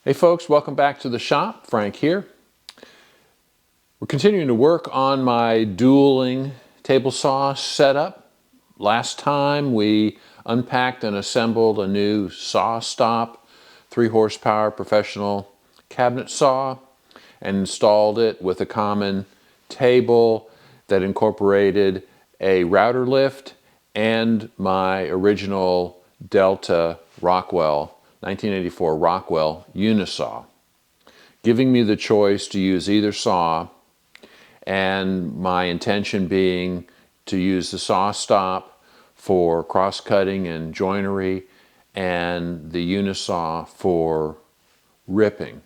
Hey folks, welcome back to the shop. Frank here. We're continuing to work on my dueling table saw setup. Last time we unpacked and assembled a new Sawstop 3 horsepower professional cabinet saw and installed it with a common table that incorporated a router lift and my original Delta Rockwell 1984 Rockwell Unisaw, giving me the choice to use either saw, and my intention being to use the Sawstop for cross-cutting and joinery and the Unisaw for ripping.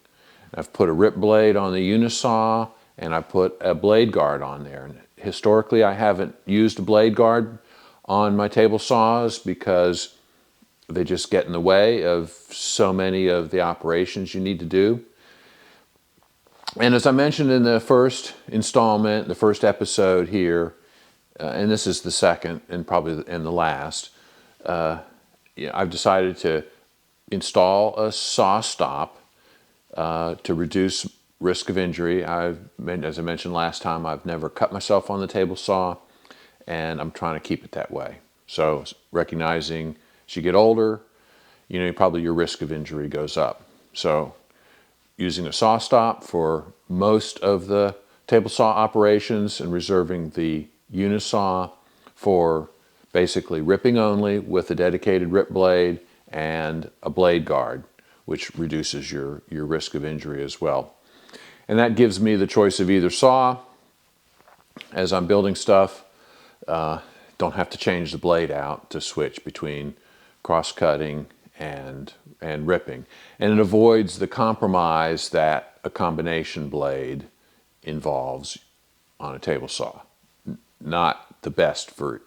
I've put a rip blade on the Unisaw and I put a blade guard on there. And historically I haven't used a blade guard on my table saws because they just get in the way of so many of the operations you need to do. And as I mentioned in the first installment, the first episode here, and this is the second and probably in the last, I've decided to install a Sawstop to reduce risk of injury. As I mentioned last time, I've never cut myself on the table saw, and I'm trying to keep it that way. So recognizing as you get older, probably your risk of injury goes up. So using a Sawstop for most of the table saw operations and reserving the Unisaw for basically ripping only with a dedicated rip blade and a blade guard, which reduces your risk of injury as well. And that gives me the choice of either saw. As I'm building stuff, don't have to change the blade out to switch between cross-cutting and ripping. And it avoids the compromise that a combination blade involves on a table saw. Not the best for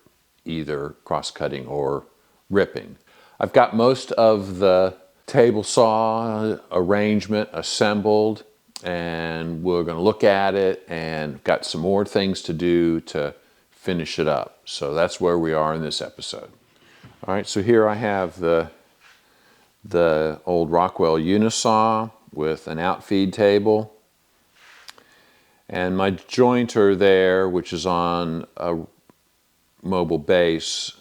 either cross-cutting or ripping. I've got most of the table saw arrangement assembled, and we're going to look at it and got some more things to do to finish it up. So that's where we are in this episode. All right, so here I have the old Rockwell Unisaw with an outfeed table, and my jointer there, which is on a mobile base,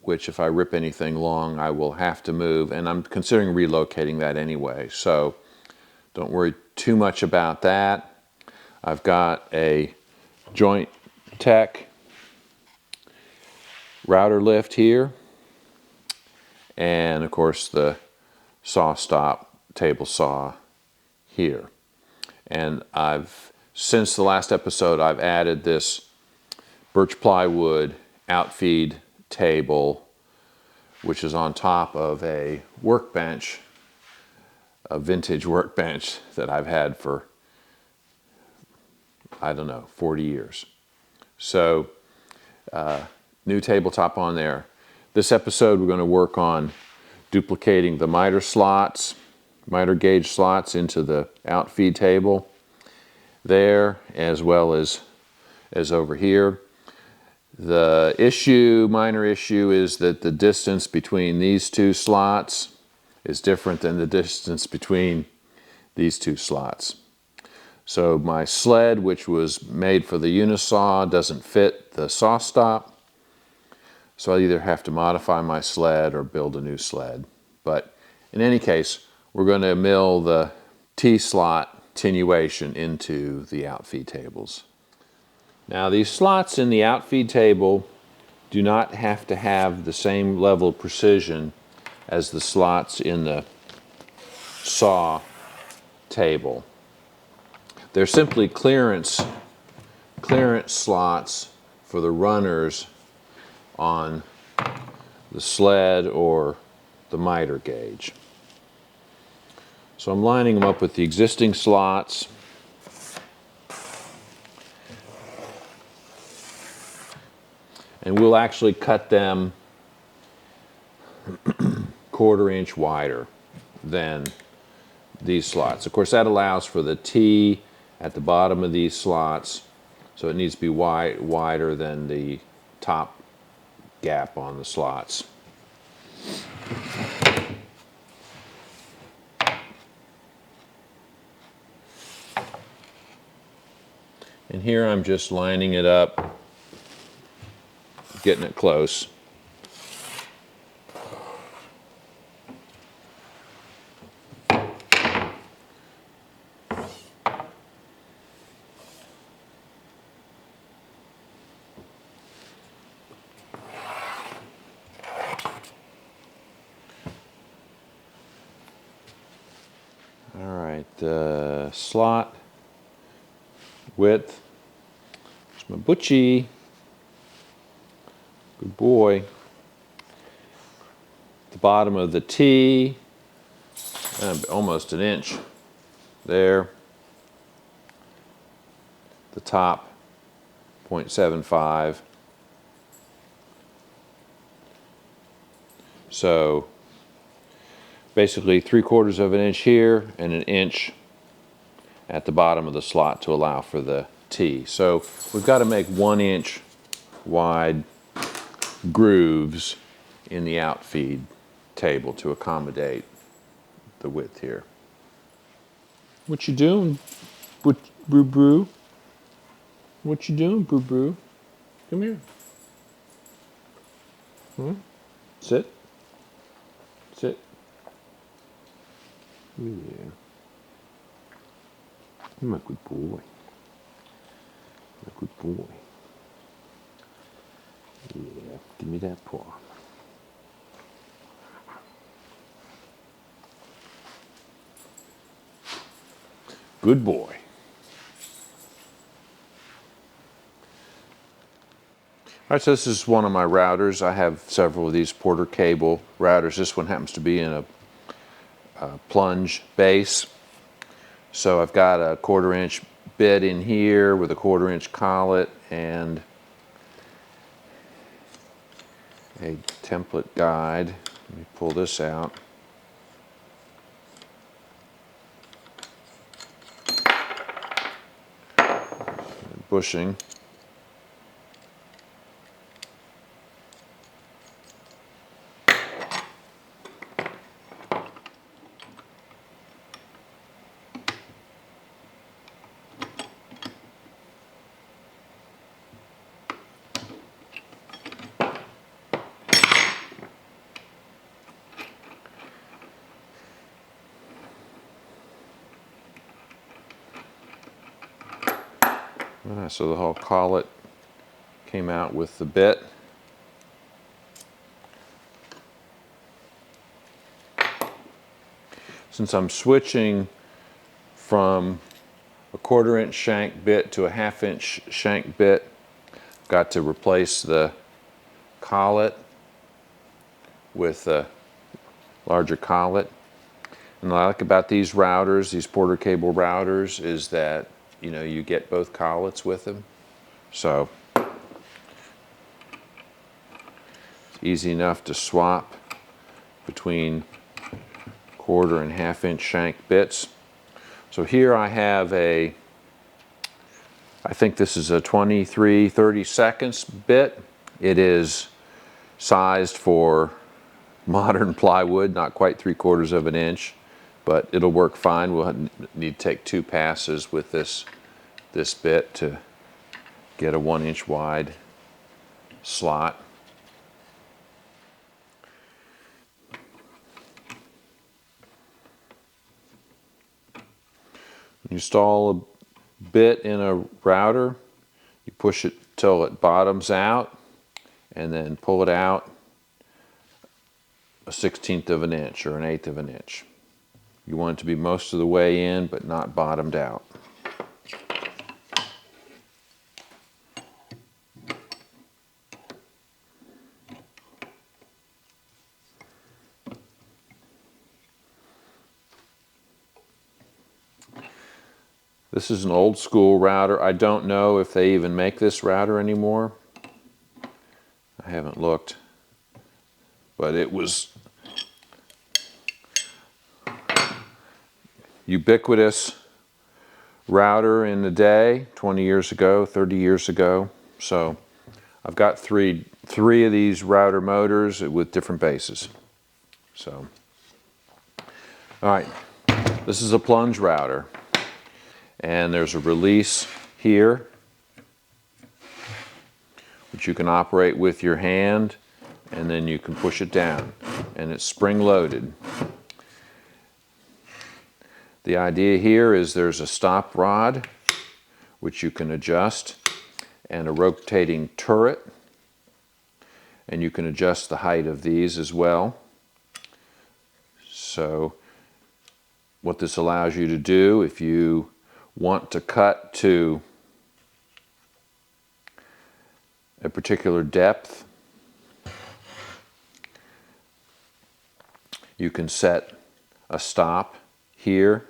which if I rip anything long I will have to move, and I'm considering relocating that anyway, so don't worry too much about that. I've got a Jointech router lift here, and of course the Sawstop table saw here. And since the last episode, I've added this birch plywood outfeed table, which is on top of a workbench, a vintage workbench that I've had for, I don't know, 40 years. So new tabletop on there. This episode we're going to work on duplicating the miter gauge slots into the outfeed table there, as well as over here. The minor issue is that the distance between these two slots is different than the distance between these two slots. So my sled, which was made for the Unisaw, doesn't fit the Sawstop. So I either have to modify my sled or build a new sled. But in any case, we're going to mill the T-slot attenuation into the outfeed tables. Now these slots in the outfeed table do not have to have the same level of precision as the slots in the saw table. They're simply clearance slots for the runners on the sled or the miter gauge. So I'm lining them up with the existing slots. And we'll actually cut them 1/4 inch wider than these slots. Of course, that allows for the T at the bottom of these slots, so it needs to be wider than the top gap on the slots. And here I'm just lining it up, getting it close. All right, the slot width. There's my butchie. Good boy. The bottom of the T, almost an inch there. The top, 0.75. So basically 3/4 of an inch here and an inch at the bottom of the slot to allow for the T. So we've got to make 1 inch wide grooves in the outfeed table to accommodate the width here. What you doing, Brew Brew? What you doing, Brew Brew? Come here. Sit. Sit. Yeah. You're a good boy. A good boy. Yeah, give me that paw. Good boy. All right, so this is one of my routers. I have several of these Porter cable routers. This one happens to be in a plunge base. So I've got a 1/4 inch bit in here with a 1/4 inch collet and a template guide. Let me pull this out. Bushing. So the whole collet came out with the bit. Since I'm switching from a 1/4 inch shank bit to a 1/2 inch shank bit, I've got to replace the collet with a larger collet. And what I like about these routers, these Porter cable routers, is that you get both collets with them. So it's easy enough to swap between 1/4 and 1/2 inch shank bits. So here I have I think this is a 23/32 bit. It is sized for modern plywood, not quite 3/4 of an inch, but it'll work fine. We'll need to take 2 passes with this bit to get a 1 inch wide slot. You install a bit in a router, you push it till it bottoms out, and then pull it out a 1/16 of an inch or an 1/8 of an inch. You want it to be most of the way in, but not bottomed out. This is an old school router. I don't know if they even make this router anymore. I haven't looked, but it was ubiquitous router in the day, 20 years ago, 30 years ago. So I've got three of these router motors with different bases. So, all right, this is a plunge router. And there's a release here which you can operate with your hand, and then you can push it down, and it's spring-loaded. The idea here is there's a stop rod, which you can adjust, and a rotating turret, and you can adjust the height of these as well. So what this allows you to do, if you want to cut to a particular depth, you can set a stop here,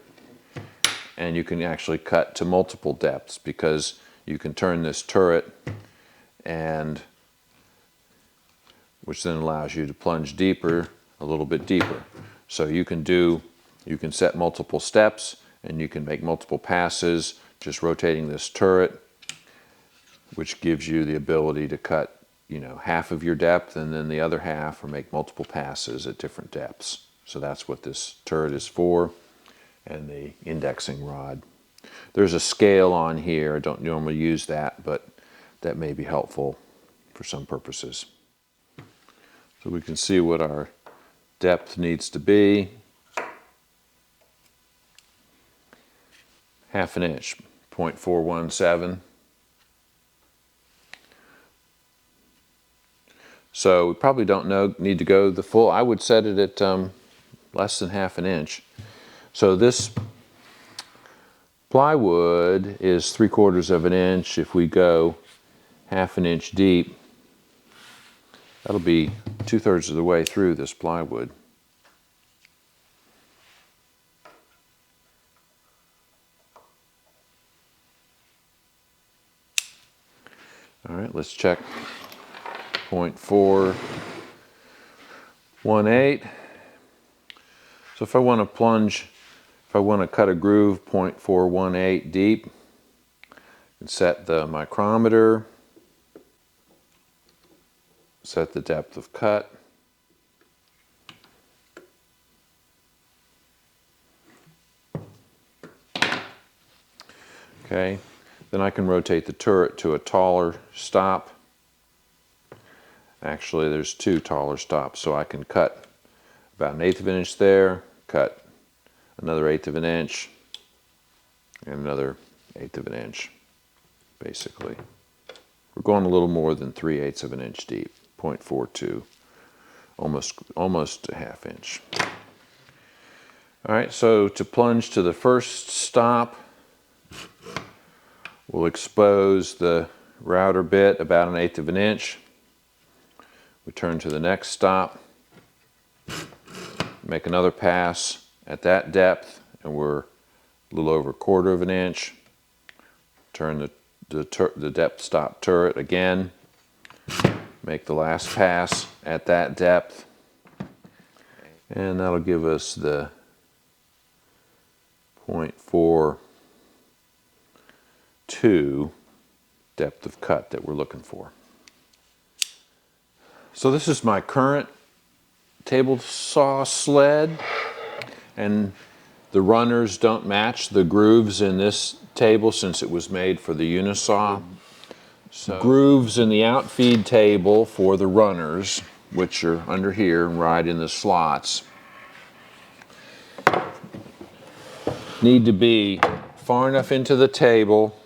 and you can actually cut to multiple depths because you can turn this turret, and which then allows you to plunge deeper, a little bit deeper. So you can set multiple steps, and you can make multiple passes just rotating this turret, which gives you the ability to cut, half of your depth and then the other half, or make multiple passes at different depths. So that's what this turret is for, and the indexing rod. There's a scale on here. I don't normally use that, but that may be helpful for some purposes. So we can see what our depth needs to be. 1/2 inch, 0.417. So we probably don't need to go the full. I would set it at less than 1/2 inch. So this plywood is 3/4 inch. If we go 1/2 inch deep, that'll be 2/3 of the way through this plywood. All right, let's check 0.418. So if I want to plunge, if I want to cut a groove 0.418 deep, and set the micrometer, set the depth of cut. Okay, then I can rotate the turret to a taller stop. Actually, there's 2 taller stops, so I can cut about 1/8 inch there, cut another 1/8 inch, and another 1/8 inch, basically. We're going a little more than 3/8 inch deep, 0.42, almost 1/2 inch. All right, so to plunge to the first stop, we'll expose the router bit about 1/8 inch. We turn to the next stop, make another pass at that depth, and we're a little over 1/4 inch. Turn the depth stop turret again, make the last pass at that depth, and that'll give us the 0.42 depth of cut that we're looking for. So this is my current table saw sled, and the runners don't match the grooves in this table since it was made for the Unisaw. So grooves in the Outfeed table for the runners, which are under here and right in the slots, need to be far enough into the table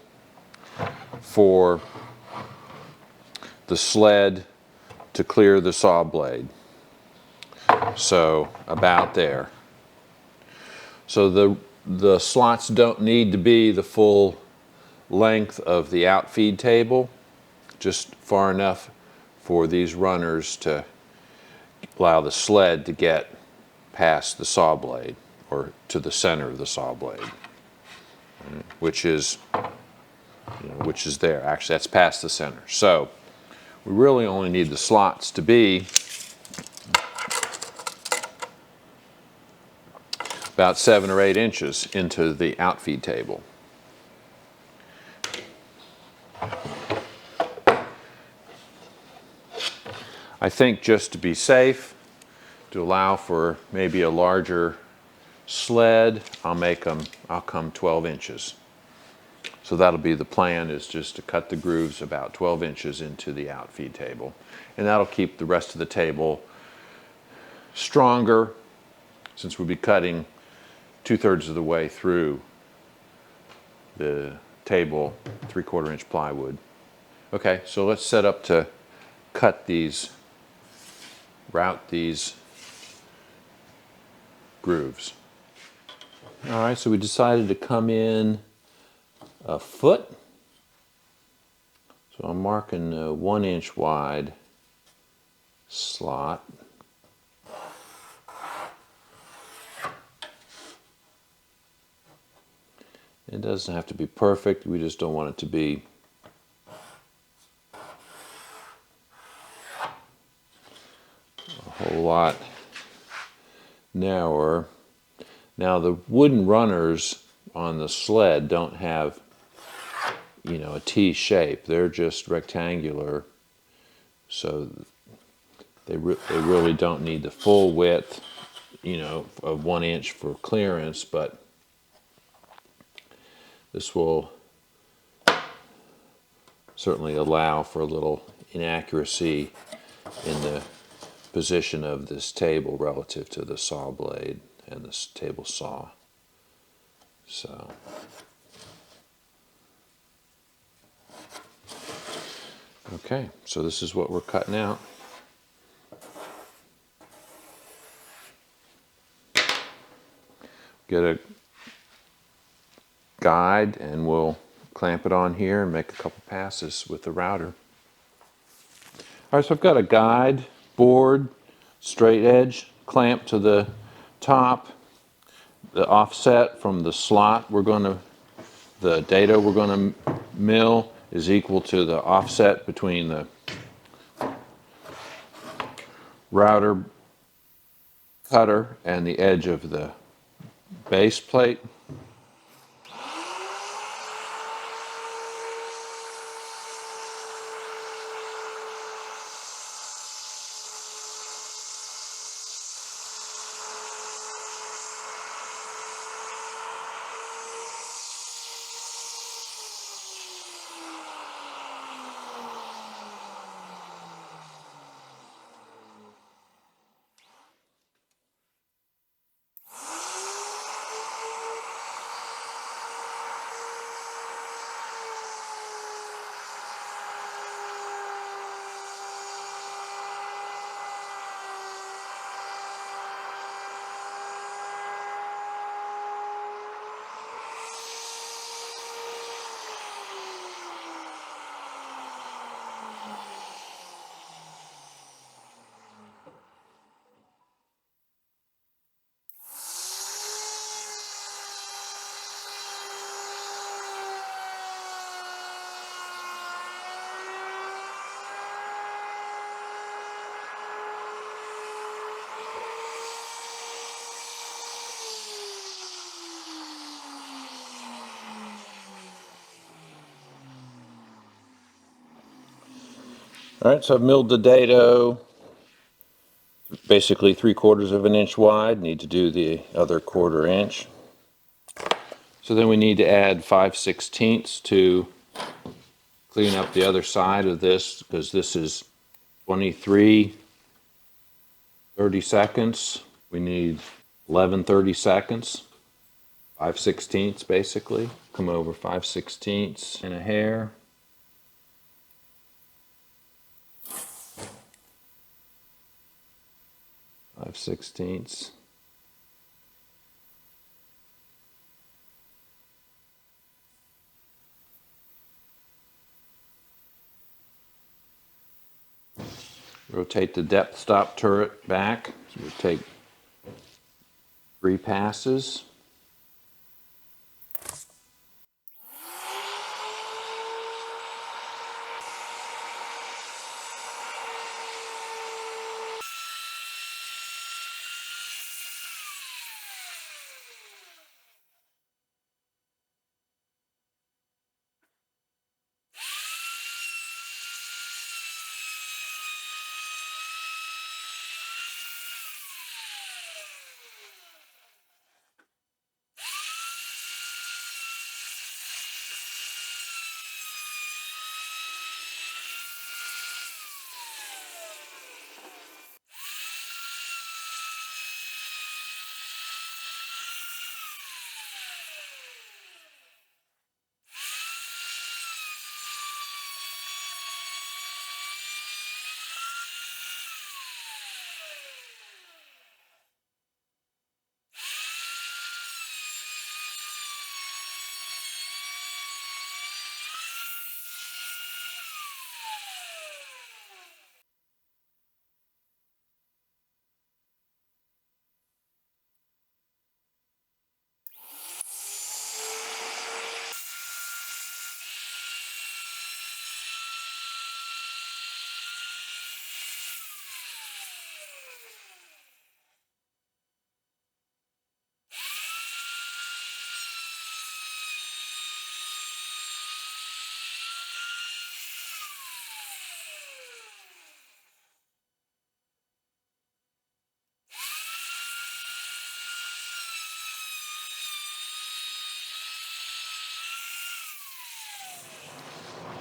for the sled to clear the saw blade. So about there. So the slots don't need to be the full length of the Outfeed table, just far enough for these runners to allow the sled to get past the saw blade, or to the center of the saw blade, which is there. Actually, that's past the center. So we really only need the slots to be about 7 or 8 inches into the Outfeed table. I think just to be safe, to allow for maybe a larger sled, I'll come 12 inches. So that'll be the plan, is just to cut the grooves about 12 inches into the outfeed table. And that'll keep the rest of the table stronger, since we'll be cutting 2/3 of the way through the table 3/4 inch plywood. Okay, so let's set up to cut these, route these grooves. All right, so we decided to come in a foot. So I'm marking a 1 inch wide slot. It doesn't have to be perfect, we just don't want it to be a whole lot narrower. Now the wooden runners on the sled don't have, you know, a T shape. They're just rectangular, so they really don't need the full width, you know, of 1 inch for clearance, but this will certainly allow for a little inaccuracy in the position of this table relative to the saw blade and this table saw. So okay, so this is what we're cutting out. Get a guide and we'll clamp it on here and make a couple passes with the router. All right, so I've got a guide, board, straight edge, clamp to the top. The offset from the slot the dado we're going to mill is equal to the offset between the router cutter and the edge of the base plate. All right, so I've milled the dado basically 3/4 of an inch wide. Need to do the other 1/4 inch. So then we need to add 5/16 to clean up the other side of this, because this is 23 30 seconds. We need 11 30 seconds. 5/16 basically. Come over 5/16 and a hair. Five sixteenths. Rotate the depth stop turret back. So we'll take 3 passes.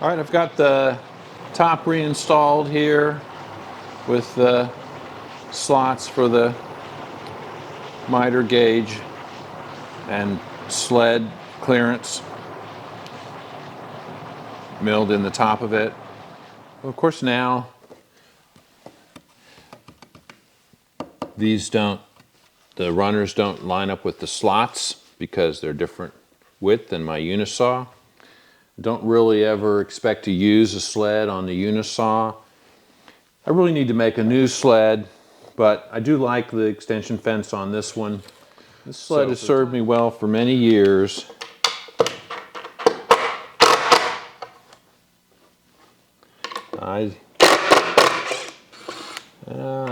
All right, I've got the top reinstalled here with the slots for the miter gauge and sled clearance milled in the top of it. Well, of course now the runners don't line up with the slots because they're different width than my Unisaw. Don't really ever expect to use a sled on the Unisaw. I really need to make a new sled, but I do like the extension fence on this one. This sled has served me well for many years. I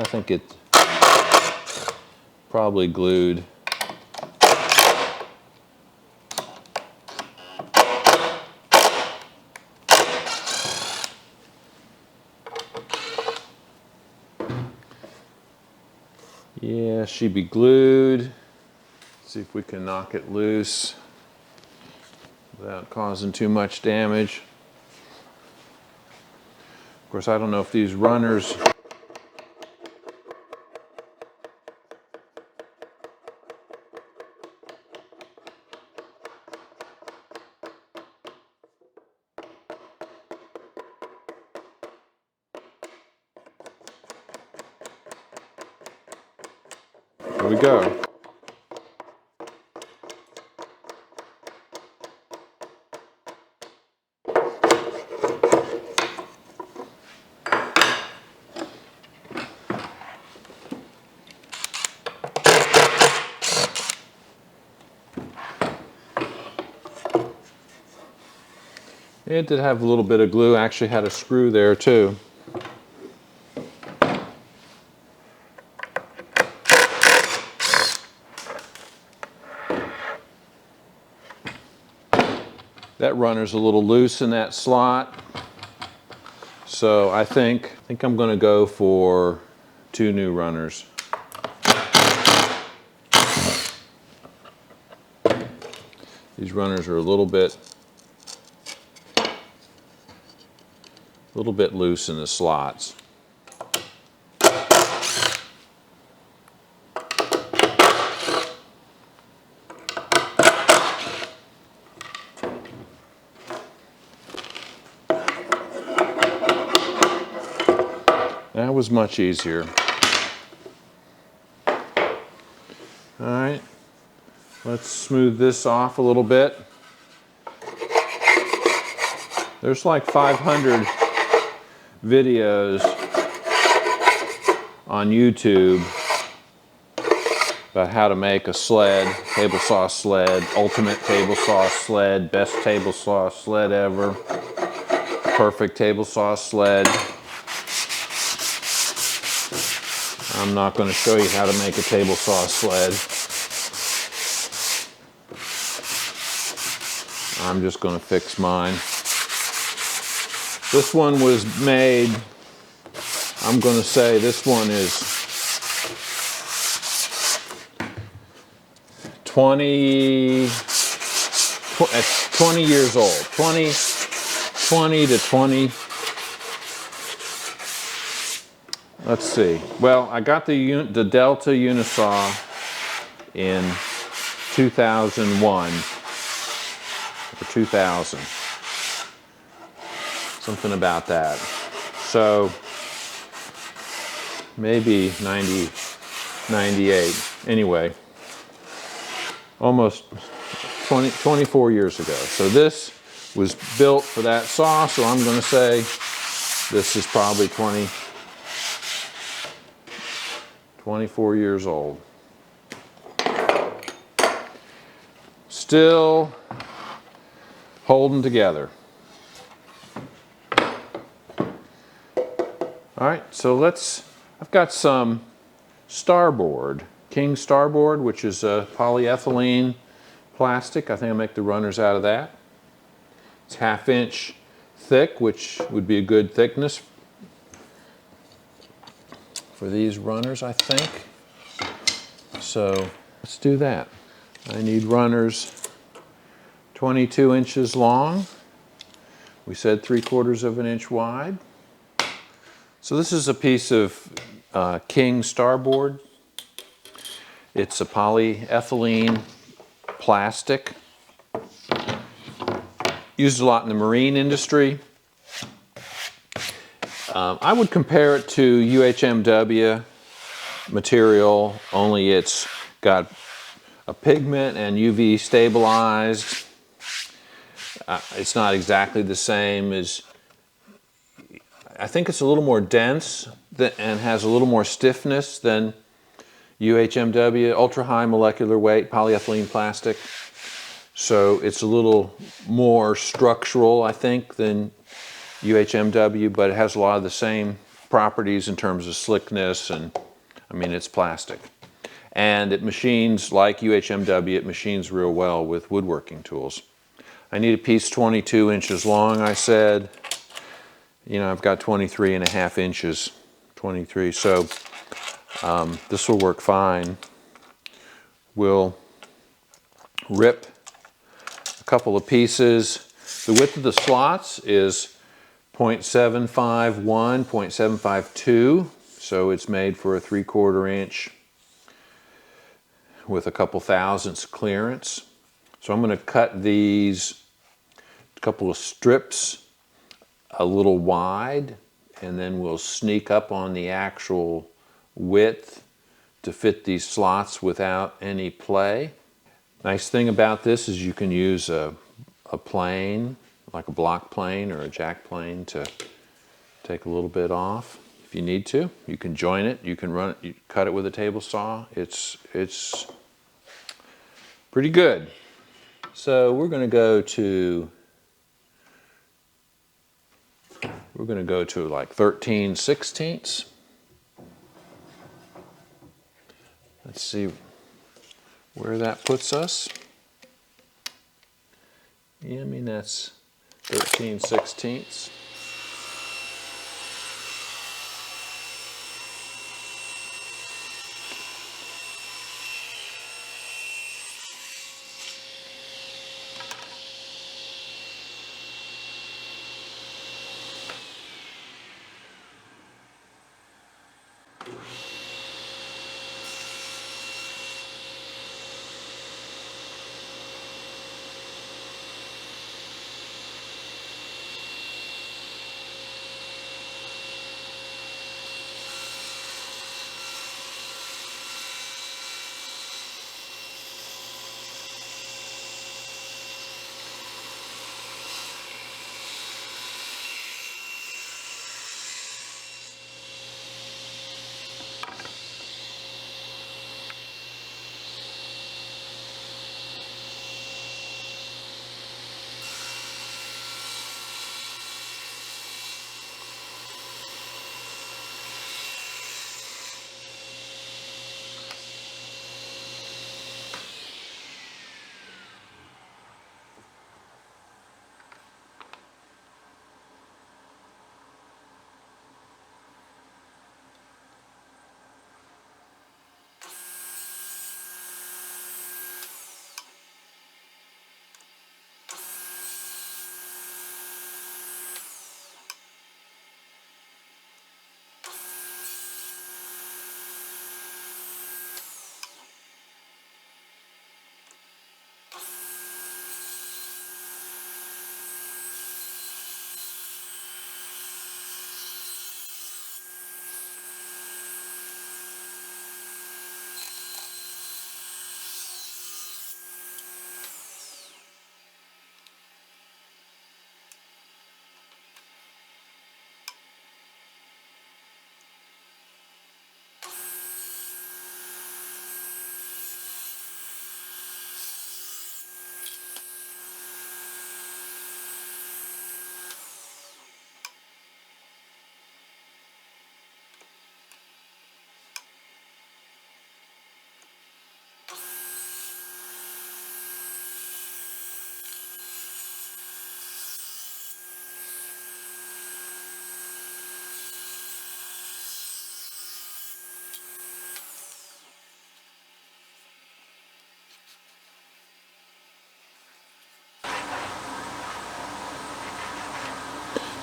think it's probably glued. Yeah, she'd be glued. See if we can knock it loose without causing too much damage. Of course, I don't know if these runners Here we go. It did have a little bit of glue. Actually had a screw there too. That runner's a little loose in that slot. So I think I'm going to go for 2 new runners. These runners are a little bit loose in the slots. That was much easier. All right, let's smooth this off a little bit. There's like 500 videos on YouTube about how to make a sled, table saw sled, ultimate table saw sled, best table saw sled ever, perfect table saw sled. I'm not going to show you how to make a table saw sled. I'm just going to fix mine. This one was made, I'm going to say this one is 20 years old. 20 to 20. Let's see. Well, I got the Delta Unisaw in 2001 or 2000. Something about that. So maybe 90, 98. Anyway, almost 24 years ago. So this was built for that saw, so I'm going to say this is probably 24 years old. Still holding together. All right, so I've got some starboard, King starboard, which is a polyethylene plastic. I think I'll make the runners out of that. It's 1/2 inch thick, which would be a good thickness for these runners, I think. So let's do that. I need runners 22 inches long We said 3/4 of an inch wide. So this is a piece of King starboard. It's a polyethylene plastic. Used a lot in the marine industry. I would compare it to UHMW material, only it's got a pigment and UV stabilized. It's not exactly the same as, I think it's a little more dense and has a little more stiffness than UHMW, ultra high molecular weight polyethylene plastic. So it's a little more structural, I think, than UHMW, but it has a lot of the same properties in terms of slickness, and I mean, it's plastic. And it machines like UHMW, it machines real well with woodworking tools. I need a piece 22 inches long, I said. You know, I've got 23.5 inches, 23, so this will work fine. We'll rip a couple of pieces. The width of the slots is 0.751, 0.752, so it's made for a 3/4 inch with a couple thousandths clearance. So I'm going to cut these a couple of strips a little wide, and then we'll sneak up on the actual width to fit these slots without any play. Nice thing about this is you can use a plane, like a block plane or a jack plane, to take a little bit off if you need to. You can join it, you can run it, you cut it with a table saw. It's pretty good. So we're going to go to like 13/16. Let's see where that puts us. Yeah, I mean that's 13/16.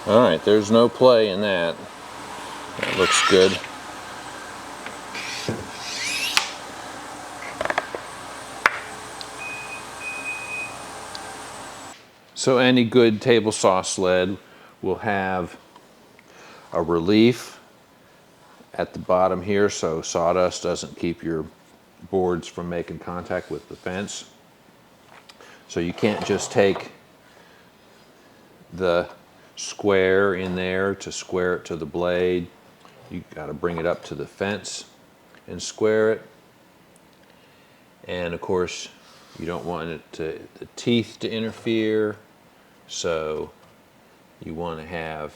All right, there's no play in that. That looks good. So any good table saw sled will have a relief at the bottom here so sawdust doesn't keep your boards from making contact with the fence. So you can't just take the square in there to square it to the blade. You got to bring it up to the fence and square it. And of course, you don't want the teeth to interfere, so you want to have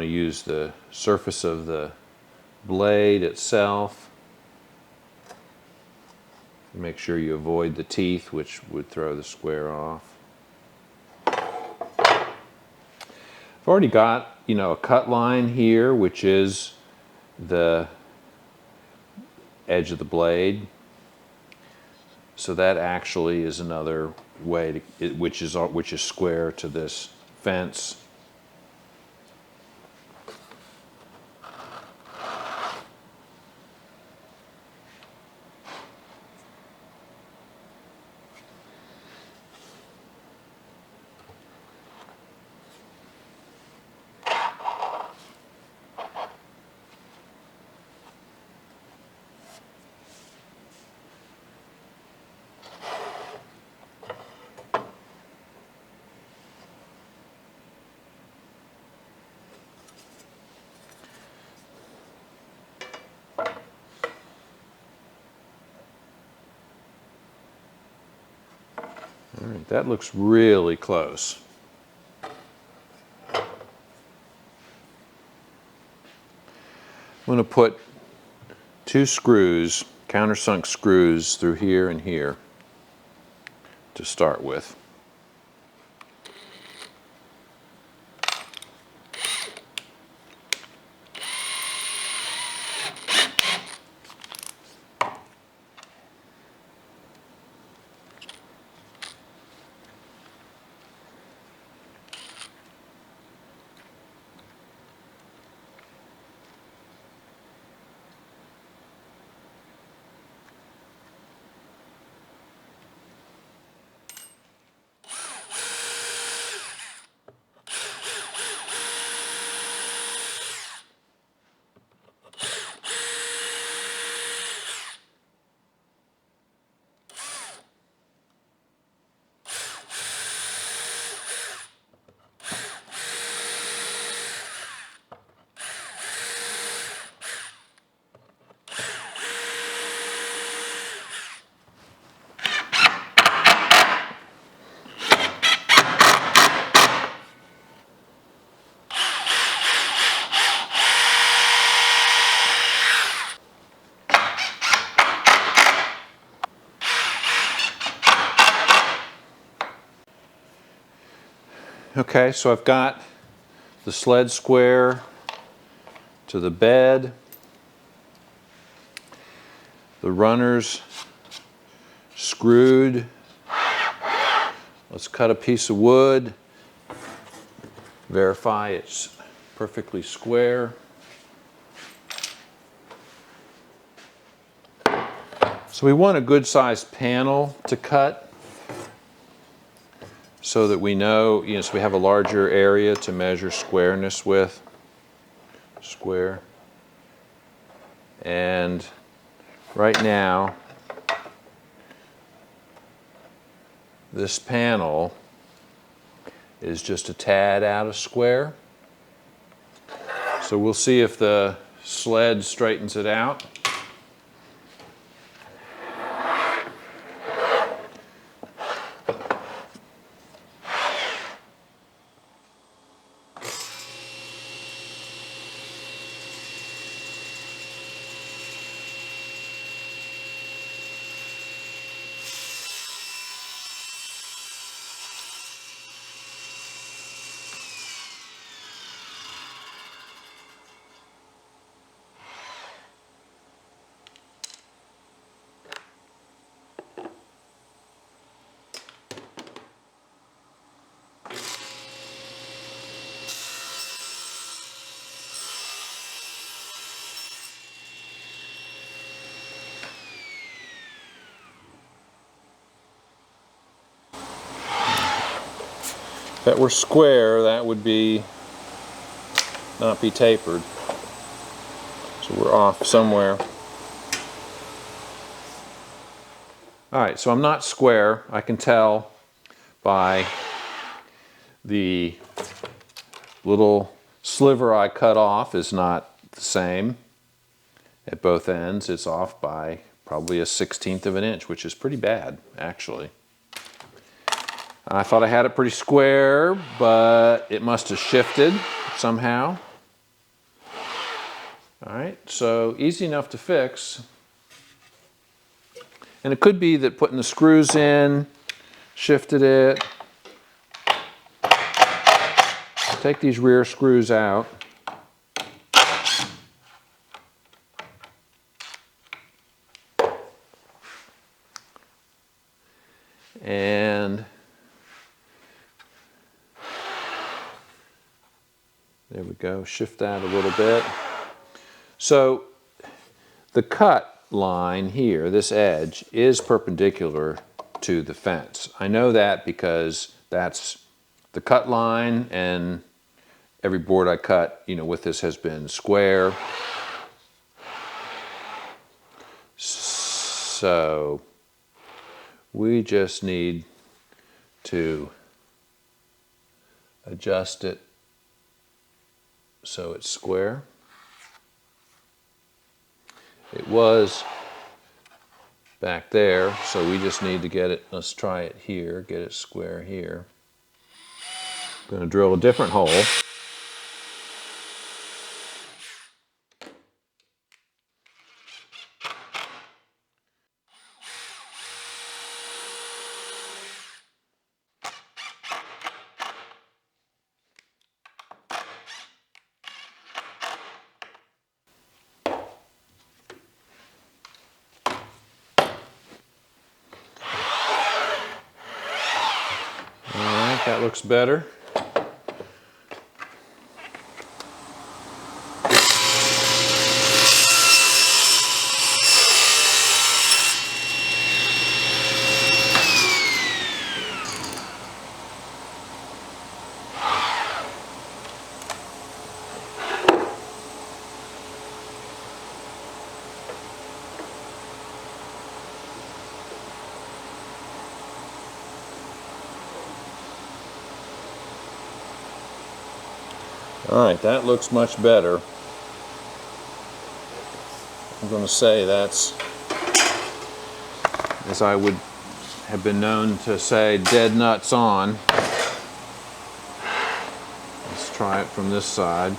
use the surface of the blade itself. Make sure you avoid the teeth, which would throw the square off. I've already got, a cut line here, which is the edge of the blade. So that actually is another way to, which is square to this fence. All right, that looks really close. I'm going to put 2 screws, countersunk screws, through here and here to start with. Okay, so I've got the sled square to the bed, the runners screwed. Let's cut a piece of wood, verify it's perfectly square. So we want a good sized panel to cut so that we know, so we have a larger area to measure squareness with. Square. And right now, this panel is just a tad out of square. So we'll see if the sled straightens it out. If that were square, that would not be tapered. So we're off somewhere. Alright, so I'm not square. I can tell by the little sliver I cut off is not the same at both ends. It's off by probably a 1/16 of an inch, which is pretty bad, actually. I thought I had it pretty square, but it must have shifted somehow. Alright, so easy enough to fix. And it could be that putting the screws in shifted it. Take these rear screws out. And there we go, shift that a little bit. So the cut line here, this edge, is perpendicular to the fence. I know that because that's the cut line, and every board I cut, with this has been square. So we just need to adjust it so it's square. It was back there, so we just need to get it, let's try it here, get it square here. I'm going to drill a different hole. Alright, that looks better. Alright, that looks much better. I'm going to say that's, as I would have been known to say, dead nuts on. Let's try it from this side.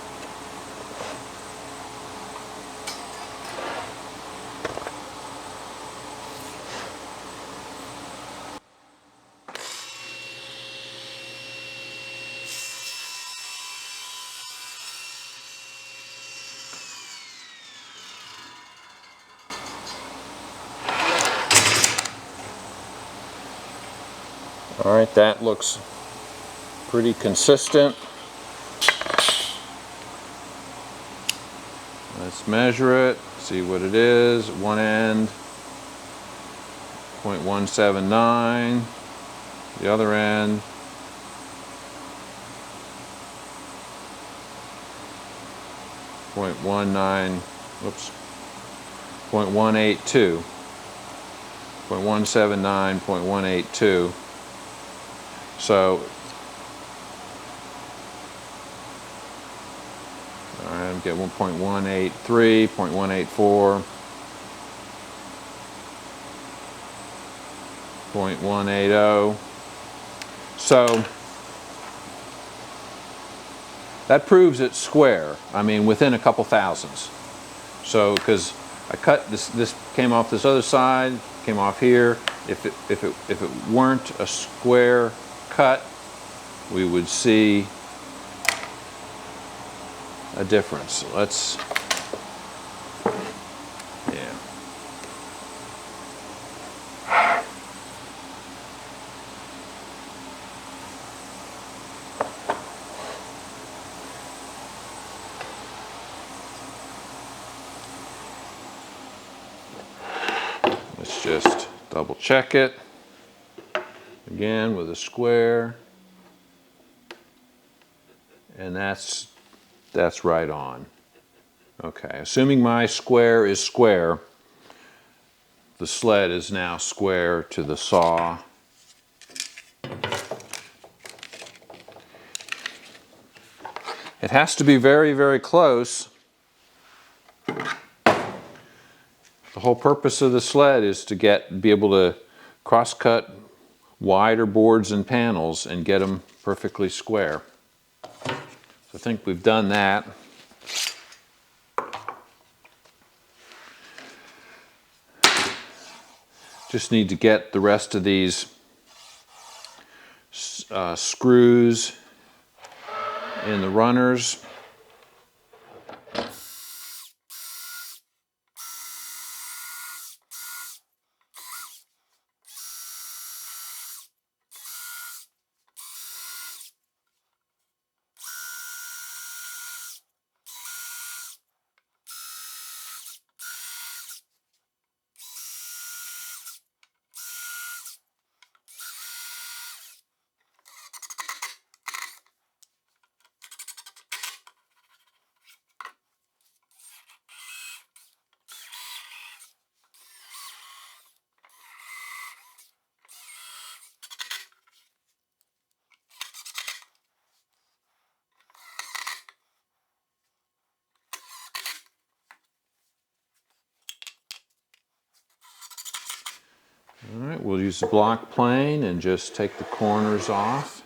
Alright, that looks pretty consistent. Let's measure it, see what it is. One end, 0.179. The other end, 0.19, whoops, 0.182. 0.179, 0.182. So, all right, I'm getting 1.183, 0.184, 0.180. So that proves it's square. I mean, within a couple thousandths. So, because I cut this came off this other side, came off here. If it weren't a square cut, we would see a difference. Let's, yeah. Let's just double check it again with a square. and that's right on. Okay, assuming my square is square, the sled is now square to the saw. It has to be very, very close. The whole purpose of the sled is to be able to cross-cut wider boards and panels and get them perfectly square. So I think we've done that. Just need to get the rest of these screws in the runners. All right, we'll use the block plane and just take the corners off.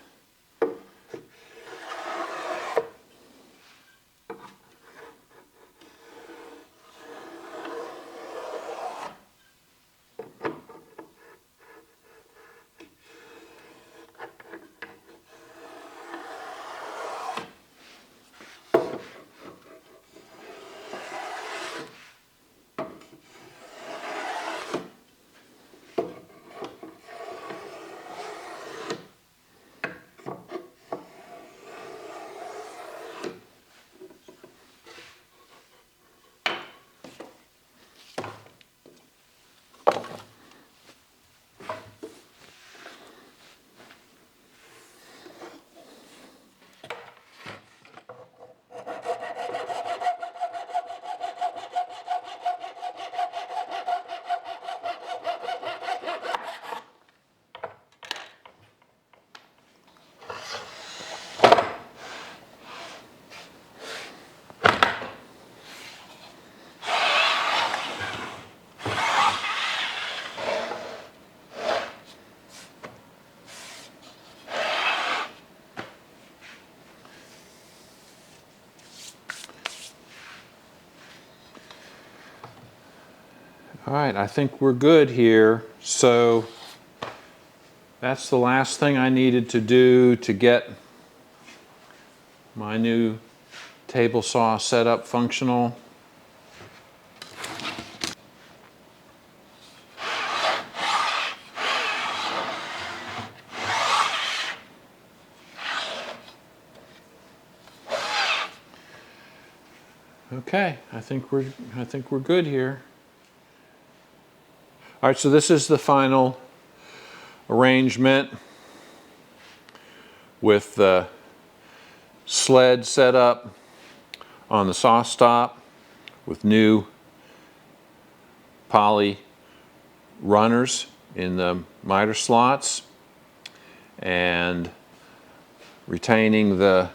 All right, I think we're good here. So that's the last thing I needed to do to get my new table saw set up functional. Okay, I think we're good here. All right, so this is the final arrangement with the sled set up on the Sawstop with new poly runners in the miter slots and retaining the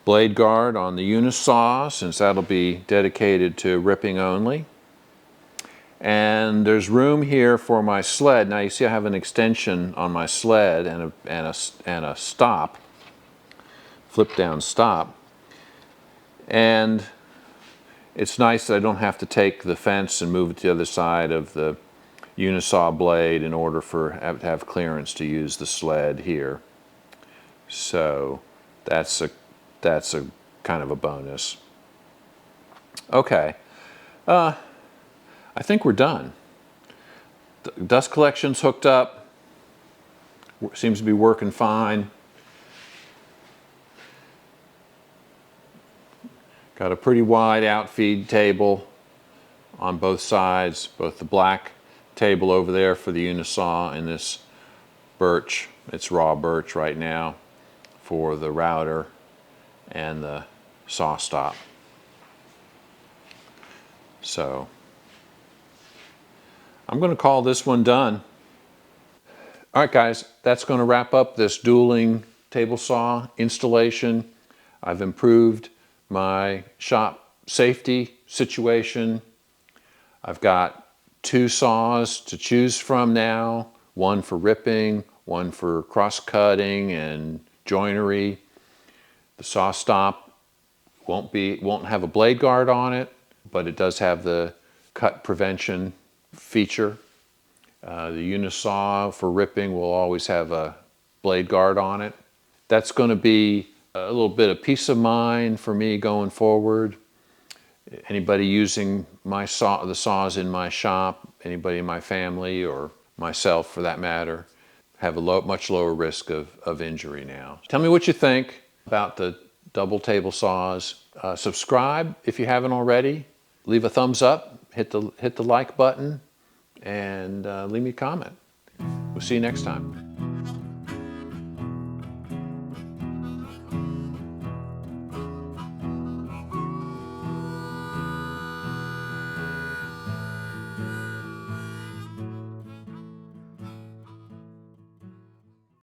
blade guard on the Unisaw, since that'll be dedicated to ripping only. And there's room here for my sled. Now you see I have an extension on my sled and a stop, flip down stop. And it's nice that I don't have to take the fence and move it to the other side of the Unisaw blade in order to have clearance to use the sled here. So that's a kind of a bonus. Okay. I think we're done. The dust collection's hooked up. Seems to be working fine. Got a pretty wide outfeed table on both sides, both the black table over there for the Unisaw and this birch. It's raw birch right now for the router. and the Sawstop. So I'm going to call this one done. All right, guys, that's going to wrap up this dueling table saw installation. I've improved my shop safety situation. I've got 2 saws to choose from now, one for ripping, one for cross-cutting and joinery. The Sawstop won't have a blade guard on it, but it does have the cut prevention feature. The Unisaw for ripping will always have a blade guard on it. That's going to be a little bit of peace of mind for me going forward. Anybody using the saws in my shop, anybody in my family or myself for that matter, have a much lower risk of injury now. Tell me what you think about the double table saws. Subscribe if you haven't already. Leave a thumbs up, hit the like button, and leave me a comment. We'll see you next time.